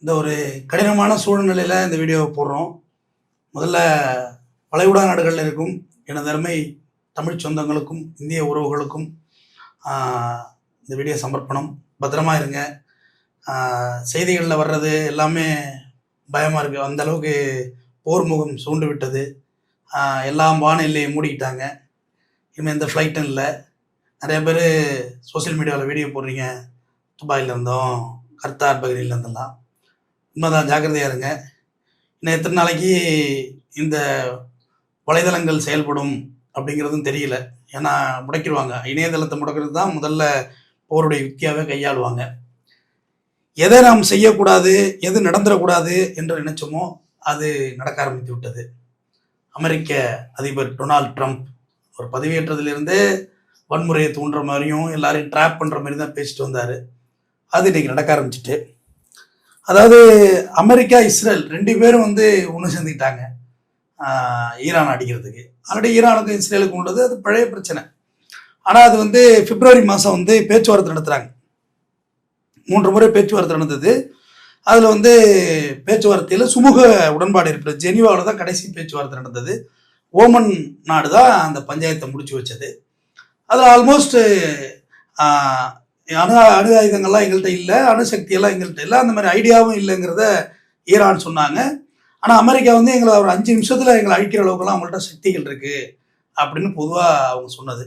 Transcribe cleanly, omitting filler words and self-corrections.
இந்த ஒரு கடினமான சூழ்நிலையில் இந்த வீடியோவை போடுறோம். முதல்ல வளைகுடா நாடுகளில் இருக்கும் எனது அருமை தமிழ் சொந்தங்களுக்கும் இந்திய உறவுகளுக்கும் இந்த வீடியோ சமர்ப்பணம். பத்திரமா இருங்க. செய்திகளில் வர்றது எல்லாமே பயமாக இருக்குது. அந்த அளவுக்கு போர் முகம் சூண்டு விட்டது. எல்லாம் வான எல்லையை மூடிக்கிட்டாங்க. இனிமேல் எந்த ஃப்ளைட்டும் இல்லை. நிறைய பேர் சோசியல் மீடியாவில் வீடியோ போடுறீங்க, துபாயில் இருந்தோம், கர்த்தார் பகுதியில் இருந்தெல்லாம். உண்மைதான், ஜாக்கிரதையாக இருங்க. இன்னும் எத்தனை நாளைக்கு இந்த வலைதளங்கள் செயல்படும் அப்படிங்கிறதும் தெரியல. ஏன்னா முடக்கிடுவாங்க. இணையதளத்தை முடக்கிறது தான் முதல்ல போருடைய யுக்தியாகவே கையாளுவாங்க. எதை நாம் செய்யக்கூடாது, எது நடந்துடக்கூடாது என்று நினைச்சோமோ அது நடக்க ஆரம்பித்து விட்டது. அமெரிக்க அதிபர் டொனால்ட் ட்ரம்ப் ஒரு பதவியேற்றதிலிருந்தே வன்முறையை தூண்டுற மாதிரியும் எல்லாரையும் ட்ராப் பண்ணுற மாதிரி தான் பேசிட்டு வந்தார். அது இன்னைக்கு நடக்க ஆரம்பிச்சிட்டு. அதாவது அமெரிக்கா இஸ்ரேல் ரெண்டு பேரும் ஒன்று சேர்ந்துக்கிட்டாங்க ஈரான் அடிக்கிறதுக்கு. ஆல்ரெடி ஈரானுக்கும் இஸ்ரேலுக்கும் உள்ளது அது பழைய பிரச்சனை. ஆனால் அது பிப்ரவரி மாதம் பேச்சுவார்த்தை நடத்துகிறாங்க. 3 முறை பேச்சுவார்த்தை நடந்தது. அதில் பேச்சுவார்த்தையில் சுமூக உடன்பாடு ஏற்பட்டது. ஜெனீவாவில் தான் கடைசி பேச்சுவார்த்தை நடந்தது. ஓமன் நாடு தான் அந்த பஞ்சாயத்தை முடிச்சு வச்சது. அதில் ஆல்மோஸ்ட் அணு ஆயுதங்கள்லாம் எங்கள்கிட்ட இல்லை, அணுசக்தியெல்லாம் எங்கள்கிட்ட இல்லை, அந்த மாதிரி ஐடியாவும் இல்லைங்கிறத ஈரான் சொன்னாங்க. ஆனால் அமெரிக்கா எங்களை ஒரு 5 நிமிஷத்தில் எங்களை அழிக்கிற அளவுக்குலாம் அவங்கள்ட்ட சக்திகள் இருக்குது அப்படின்னு பொதுவாக அவங்க சொன்னது.